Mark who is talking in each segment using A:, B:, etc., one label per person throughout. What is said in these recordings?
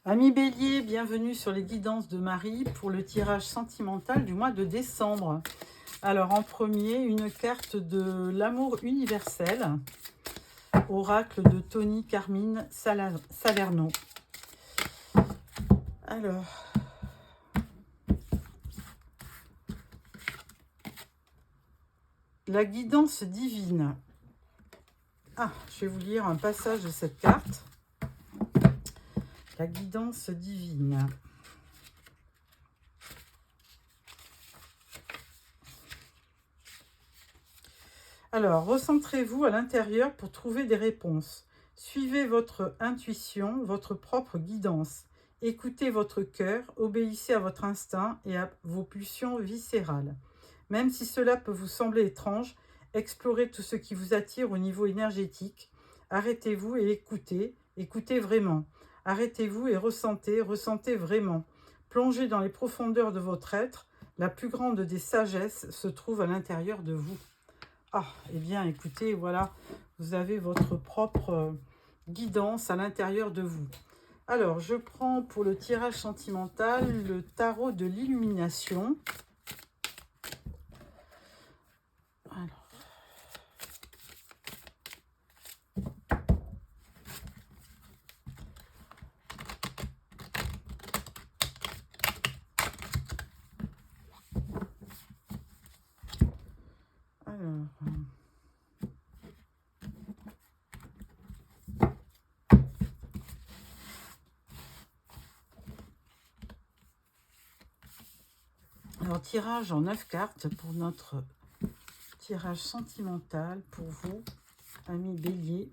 A: Amis Bélier, bienvenue sur les guidances de Marie pour le tirage sentimental du mois de décembre. Alors en premier, une carte de l'amour universel, oracle de Tony Carmine Salerno. Alors, la guidance divine. Je vais vous lire un passage de cette carte. La guidance divine. Alors, recentrez-vous à l'intérieur pour trouver des réponses. Suivez votre intuition, votre propre guidance. Écoutez votre cœur, obéissez à votre instinct et à vos pulsions viscérales. Même si cela peut vous sembler étrange, explorez tout ce qui vous attire au niveau énergétique. Arrêtez-vous et écoutez, écoutez vraiment. Arrêtez-vous et ressentez, ressentez vraiment. Plongez dans les profondeurs de votre être. La plus grande des sagesses se trouve à l'intérieur de vous. Eh bien, écoutez, voilà, vous avez votre propre guidance à l'intérieur de vous. Alors, je prends pour le tirage sentimental le tarot de l'illumination. Alors, tirage en 9 cartes pour notre tirage sentimental pour vous, amis Bélier.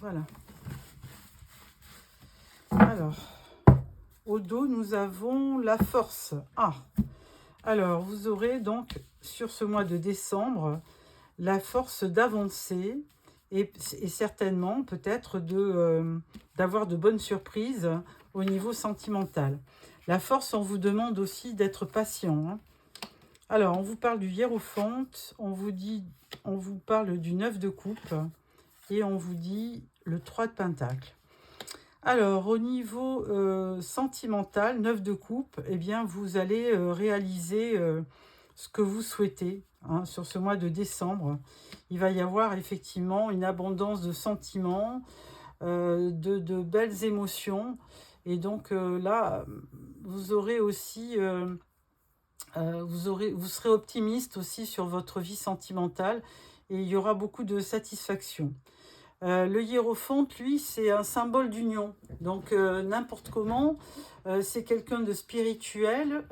A: Voilà. Alors, au dos, nous avons la force. Alors, vous aurez donc, sur ce mois de décembre, la force d'avancer et certainement, peut-être, d'avoir de bonnes surprises au niveau sentimental. La force, on vous demande aussi d'être patient. Alors, on vous parle du hiérophante, on vous parle du 9 de coupe et on vous dit le 3 de pentacle. Alors, au niveau sentimental, 9 de coupe, eh bien, vous allez réaliser ce que vous souhaitez sur ce mois de décembre. Il va y avoir effectivement une abondance de sentiments, de belles émotions. Et donc là, vous aurez aussi, vous serez optimiste aussi sur votre vie sentimentale et il y aura beaucoup de satisfaction. Le hiérophante, lui, c'est un symbole d'union. Donc, n'importe comment, c'est quelqu'un de spirituel.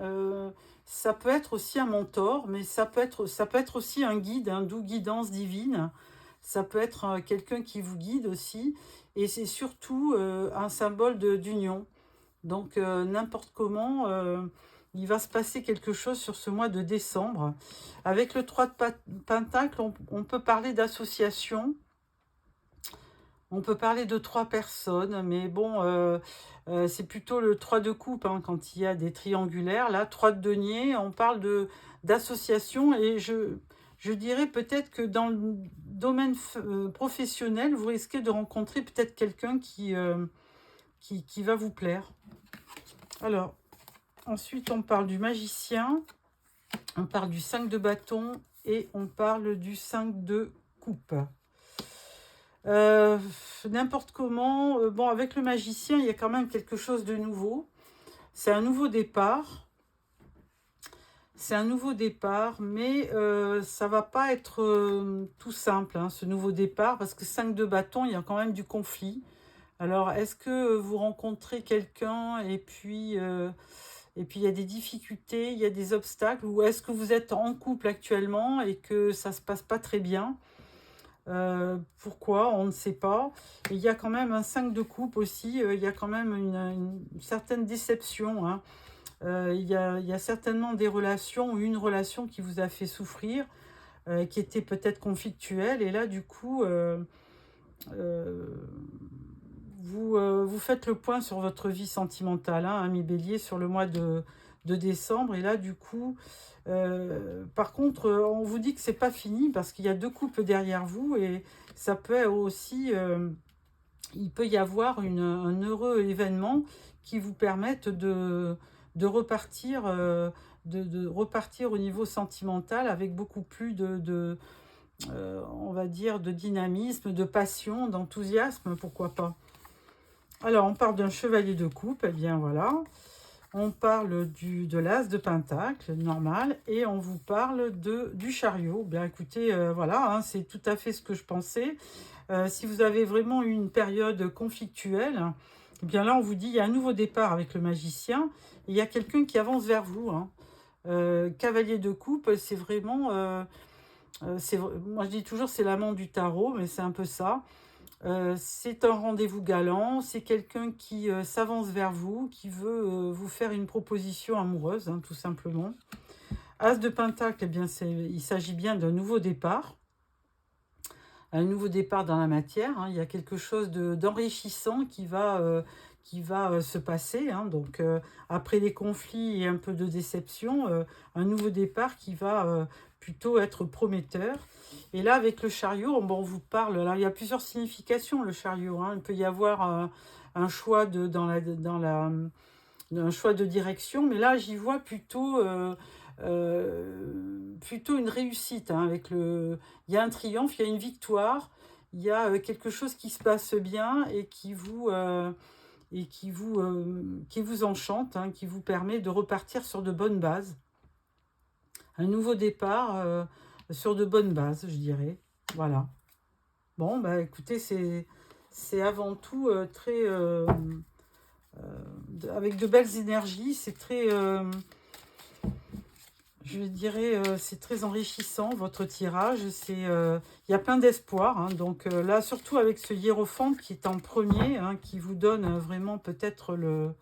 A: Ça peut être aussi un mentor, mais ça peut être aussi un guide, d'où guidance divine. Ça peut être quelqu'un qui vous guide aussi. Et c'est surtout un symbole d'union. Donc, n'importe comment, il va se passer quelque chose sur ce mois de décembre. Avec le 3 de pentacle, on peut parler d'association. On peut parler de 3 personnes, mais bon, c'est plutôt le 3 de coupe quand il y a des triangulaires. Là, 3 de denier, on parle d'association et je dirais peut-être que dans le domaine professionnel, vous risquez de rencontrer peut-être quelqu'un qui va vous plaire. Alors, ensuite, on parle du magicien, on parle du 5 de bâton et on parle du 5 de coupe. N'importe comment, bon, avec le magicien, il y a quand même quelque chose de nouveau. C'est un nouveau départ. C'est un nouveau départ, mais ça va pas être tout simple, ce nouveau départ, parce que 5 de bâton, il y a quand même du conflit. Alors, est-ce que vous rencontrez quelqu'un et puis il y a des difficultés, il y a des obstacles, ou est-ce que vous êtes en couple actuellement et que ça se passe pas très bien? Pourquoi? On ne sait pas. Et il y a quand même un 5 de coupe aussi, il y a quand même une certaine déception. Il y a certainement des relations ou une relation qui vous a fait souffrir, qui était peut-être conflictuelle. Et là, du coup, vous faites le point sur votre vie sentimentale, ami Bélier, sur le mois de de décembre. Et là, du coup, par contre, on vous dit que c'est pas fini parce qu'il y a 2 couples derrière vous et ça peut aussi, il peut y avoir un heureux événement qui vous permette de repartir, de repartir au niveau sentimental avec beaucoup plus on va dire, de dynamisme, de passion, d'enthousiasme, pourquoi pas. Alors, on parle d'un chevalier de coupe, eh bien voilà. On parle de l'as de pentacle, normal, et on vous parle du chariot. Bien écoutez, voilà, hein, c'est tout à fait ce que je pensais. Si vous avez vraiment eu une période conflictuelle, eh bien là, on vous dit, il y a un nouveau départ avec le magicien, et il y a quelqu'un qui avance vers vous. Hein. Cavalier de coupe, c'est vraiment... moi, je dis toujours, c'est l'amant du tarot, mais c'est un peu ça. C'est un rendez-vous galant, c'est quelqu'un qui s'avance vers vous, qui veut vous faire une proposition amoureuse, hein, tout simplement. As de Pentacle, eh bien, il s'agit bien d'un nouveau départ. Un nouveau départ dans la matière. Hein. Il y a quelque chose d'enrichissant qui va se passer. Hein. Donc, après les conflits et un peu de déception, un nouveau départ qui va plutôt être prometteur. Et là, avec le chariot, bon, on vous parle. Alors, il y a plusieurs significations, le chariot. Hein. Il peut y avoir un choix un choix de direction, mais là, j'y vois plutôt une réussite. Hein, il y a un triomphe, il y a une victoire, il y a quelque chose qui se passe bien et qui vous enchante, hein, qui vous permet de repartir sur de bonnes bases. Un nouveau départ sur de bonnes bases, je dirais. Voilà. Bon, bah écoutez, c'est avant tout très... avec de belles énergies, c'est très... je dirais, c'est très enrichissant, votre tirage. Il y a plein d'espoir. Hein, donc là, surtout avec ce hiérophante qui est en premier, hein, qui vous donne vraiment peut-être le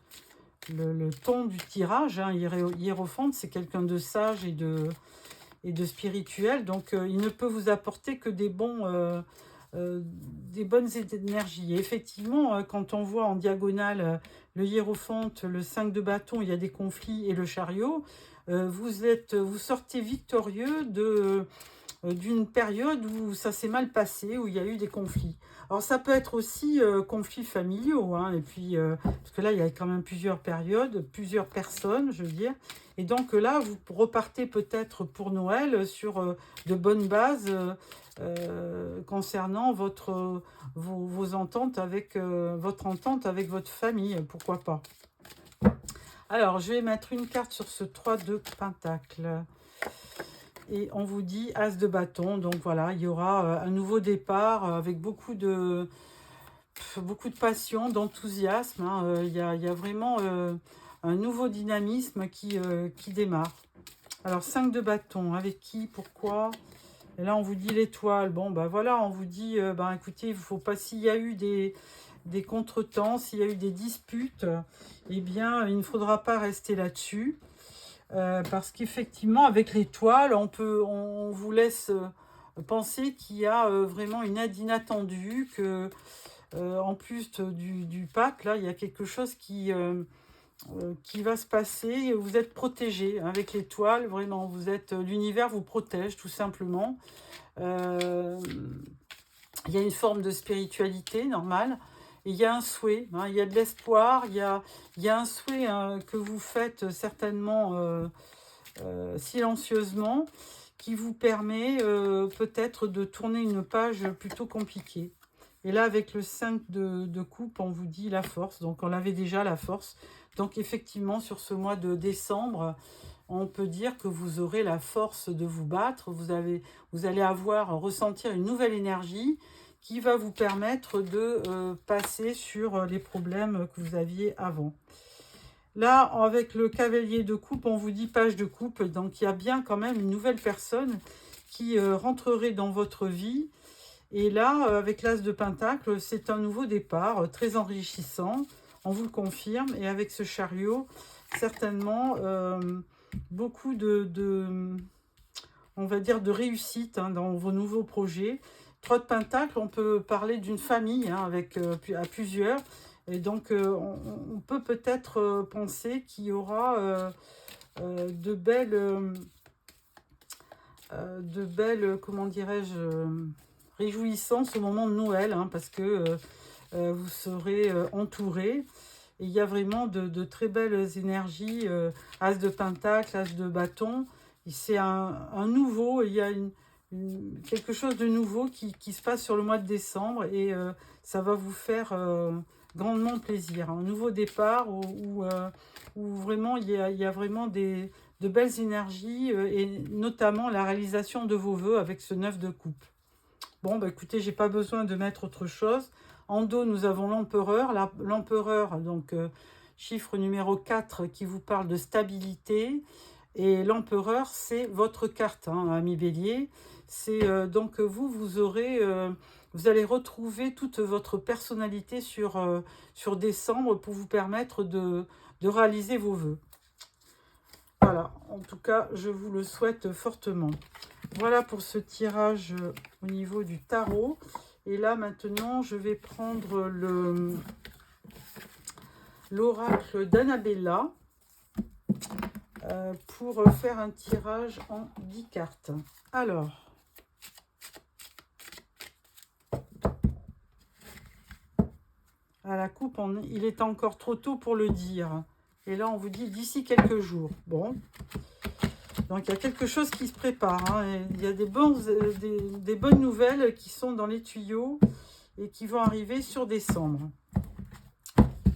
A: ton du tirage. Hein. Hiérophante, c'est quelqu'un de sage et de spirituel. Donc, il ne peut vous apporter que des bonnes énergies. Et effectivement, quand on voit en diagonale le hiérophante, le 5 de bâton, il y a des conflits, et le chariot, vous sortez victorieux d'une période où ça s'est mal passé, où il y a eu des conflits. Alors ça peut être aussi conflits familiaux, hein, et puis, parce que là il y a quand même plusieurs périodes, plusieurs personnes, je veux dire. Et donc là, vous repartez peut-être pour Noël sur de bonnes bases concernant vos ententes avec votre entente avec votre famille, pourquoi pas. Alors, je vais mettre une carte sur ce 3 de Pentacle. Et on vous dit As de bâton. Donc voilà, il y aura un nouveau départ avec beaucoup de passion, d'enthousiasme. Hein. Il y a vraiment un nouveau dynamisme qui démarre. Alors, 5 de bâton. Avec qui? Pourquoi? Et là, on vous dit l'étoile. Bon, ben voilà, on vous dit, écoutez, il faut pas, s'il y a eu des contretemps, s'il y a eu des disputes, eh bien, il ne faudra pas rester là-dessus. Parce qu'effectivement, avec l'étoile, on vous laisse penser qu'il y a vraiment une aide inattendue, que en plus du pack, là, il y a quelque chose qui va se passer. Vous êtes protégé avec l'étoile, vraiment. L'univers vous protège, tout simplement. Il y a une forme de spiritualité normale. Et il y a un souhait, hein, il y a de l'espoir, il y a un souhait que vous faites certainement silencieusement, qui vous permet peut-être de tourner une page plutôt compliquée. Et là, avec le 5 de coupe, on vous dit la force. Donc, on avait déjà la force. Donc, effectivement, sur ce mois de décembre, on peut dire que vous aurez la force de vous battre. Vous allez ressentir une nouvelle énergie qui va vous permettre de passer sur les problèmes que vous aviez avant. Là, avec le cavalier de coupe, on vous dit page de coupe. Donc, il y a bien quand même une nouvelle personne qui rentrerait dans votre vie. Et là, avec l'as de pentacle, c'est un nouveau départ très enrichissant. On vous le confirme. Et avec ce chariot, certainement, beaucoup on va dire, de réussite hein, dans vos nouveaux projets. 3 de pentacle, on peut parler d'une famille hein, avec à plusieurs. Et donc, on peut peut-être penser qu'il y aura de belles, comment dirais-je, réjouissances au moment de Noël, hein, parce que vous serez entouré. Et il y a vraiment de très belles énergies, As de Pentacle, As de Bâton. C'est un nouveau, il y a quelque chose de nouveau qui se passe sur le mois de décembre et ça va vous faire grandement plaisir. Un nouveau départ où vraiment il y a vraiment de belles énergies et notamment la réalisation de vos vœux avec ce 9 de coupe. Bon, bah écoutez, j'ai pas besoin de mettre autre chose. En dos, nous avons l'empereur. L'empereur, donc chiffre numéro 4 qui vous parle de stabilité. Et l'empereur, c'est votre carte, hein, ami Bélier. C'est donc vous allez retrouver toute votre personnalité sur décembre pour vous permettre de réaliser vos vœux. Voilà, en tout cas, je vous le souhaite fortement. Voilà pour ce tirage au niveau du tarot. Et là, maintenant, je vais prendre l'oracle d'Annabella pour faire un tirage en 10 cartes. Alors, à la coupe, il est encore trop tôt pour le dire. Et là, on vous dit d'ici quelques jours. Bon. Donc, il y a quelque chose qui se prépare. Hein, il y a des bonnes nouvelles qui sont dans les tuyaux et qui vont arriver sur décembre.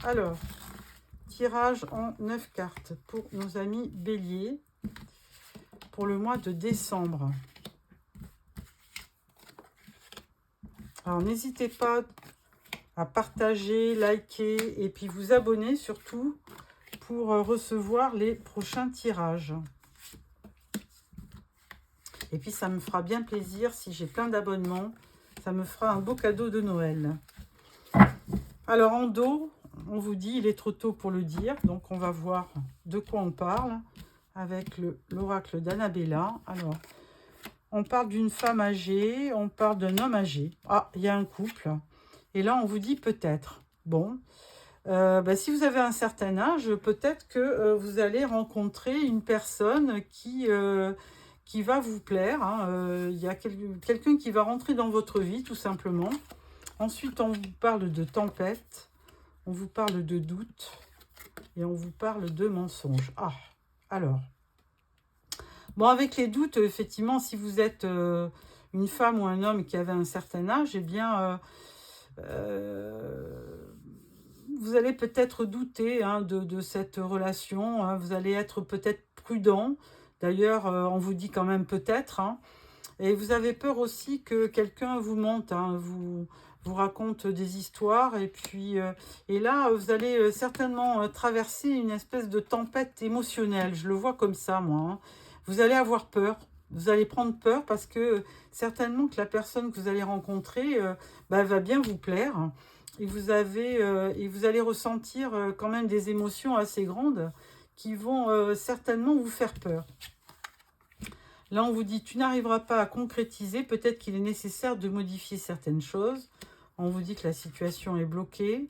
A: Alors, tirage en 9 cartes pour nos amis Bélier pour le mois de décembre. Alors, n'hésitez pas à partager, liker et puis vous abonner surtout pour recevoir les prochains tirages. Et puis, ça me fera bien plaisir si j'ai plein d'abonnements. Ça me fera un beau cadeau de Noël. Alors, en dos, on vous dit, il est trop tôt pour le dire. Donc, on va voir de quoi on parle avec l'oracle d'Annabella. Alors, on parle d'une femme âgée, on parle d'un homme âgé. Ah, il y a un couple. Et là, on vous dit peut-être. Bon, si vous avez un certain âge, peut-être que vous allez rencontrer une personne qui va vous plaire. Hein. Il y a quelqu'un qui va rentrer dans votre vie, tout simplement. Ensuite, on vous parle de tempête, on vous parle de doute et on vous parle de mensonge. Ah, alors. Bon, avec les doutes, effectivement, si vous êtes une femme ou un homme qui avait un certain âge, eh bien, vous allez peut-être douter hein, de cette relation. Hein. Vous allez être peut-être prudent. D'ailleurs, on vous dit quand même peut-être. Hein. Et vous avez peur aussi que quelqu'un vous mente, hein, vous raconte des histoires. Et puis, et là, vous allez certainement traverser une espèce de tempête émotionnelle. Je le vois comme ça, moi. Hein. Vous allez avoir peur. Vous allez prendre peur parce que certainement que la personne que vous allez rencontrer va bien vous plaire. Et vous allez ressentir quand même des émotions assez grandes qui vont certainement vous faire peur. Là, on vous dit, tu n'arriveras pas à concrétiser. Peut-être qu'il est nécessaire de modifier certaines choses. On vous dit que la situation est bloquée.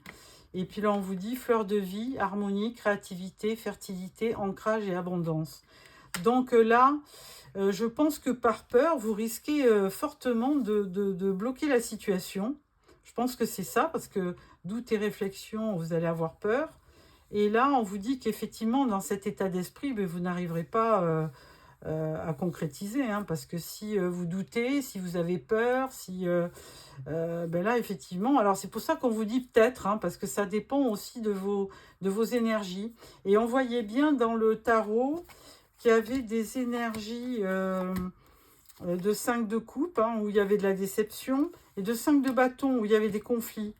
A: Et puis là, on vous dit, fleur de vie, harmonie, créativité, fertilité, ancrage et abondance. Donc là, je pense que par peur, vous risquez fortement de bloquer la situation. Je pense que c'est ça, parce que doute et réflexion, vous allez avoir peur. Et là, on vous dit qu'effectivement, dans cet état d'esprit, vous n'arriverez pas à concrétiser. Hein, parce que si vous doutez, si vous avez peur, si là, effectivement, alors c'est pour ça qu'on vous dit peut-être, hein, parce que ça dépend aussi de vos énergies. Et on voyait bien dans le tarot qu'il y avait des énergies de 5 de coupe, hein, où il y avait de la déception, et de 5 de bâton, où il y avait des conflits.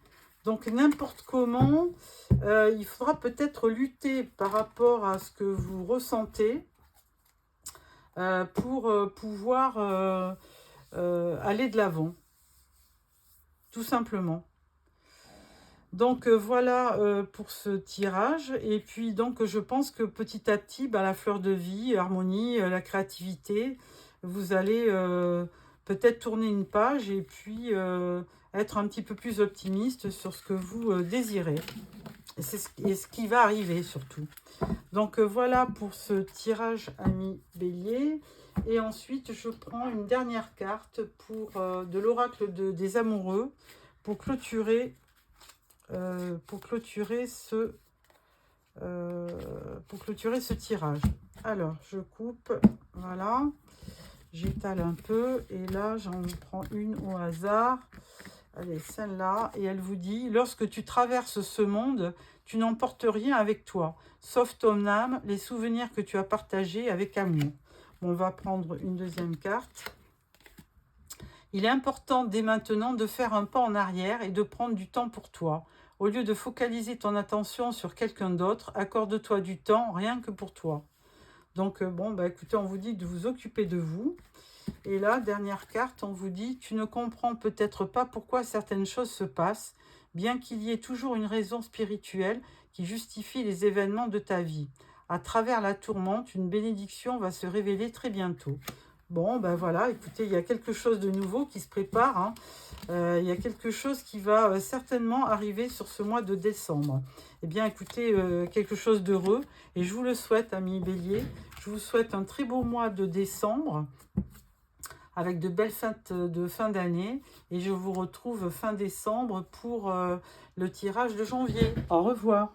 A: Donc, n'importe comment, il faudra peut-être lutter par rapport à ce que vous ressentez pour pouvoir aller de l'avant, tout simplement. Donc voilà pour ce tirage. Et puis donc je pense que petit à petit, la fleur de vie, harmonie, la créativité, vous allez peut-être tourner une page et puis être un petit peu plus optimiste sur ce que vous désirez. Et c'est ce qui va arriver surtout. Donc voilà pour ce tirage ami Bélier. Et ensuite, je prends une dernière carte pour de l'oracle des amoureux pour clôturer ce tirage. Alors, je coupe, voilà, j'étale un peu et là, j'en prends une au hasard. Allez, celle-là, et elle vous dit: lorsque tu traverses ce monde, tu n'emportes rien avec toi, sauf ton âme, les souvenirs que tu as partagés avec amour. Bon, on va prendre une deuxième carte. Il est important dès maintenant de faire un pas en arrière et de prendre du temps pour toi. Au lieu de focaliser ton attention sur quelqu'un d'autre, accorde-toi du temps rien que pour toi. Donc, bon, bah, écoutez, on vous dit de vous occuper de vous. Et là, dernière carte, on vous dit: tu ne comprends peut-être pas pourquoi certaines choses se passent, bien qu'il y ait toujours une raison spirituelle qui justifie les événements de ta vie. À travers la tourmente, une bénédiction va se révéler très bientôt. Bon, ben voilà, écoutez, il y a quelque chose de nouveau qui se prépare. Hein. Il y a quelque chose qui va certainement arriver sur ce mois de décembre. Eh bien, écoutez, quelque chose d'heureux. Et je vous le souhaite, amis Bélier. Je vous souhaite un très beau mois de décembre, avec de belles fêtes de fin d'année. Et je vous retrouve fin décembre pour le tirage de janvier. Au revoir.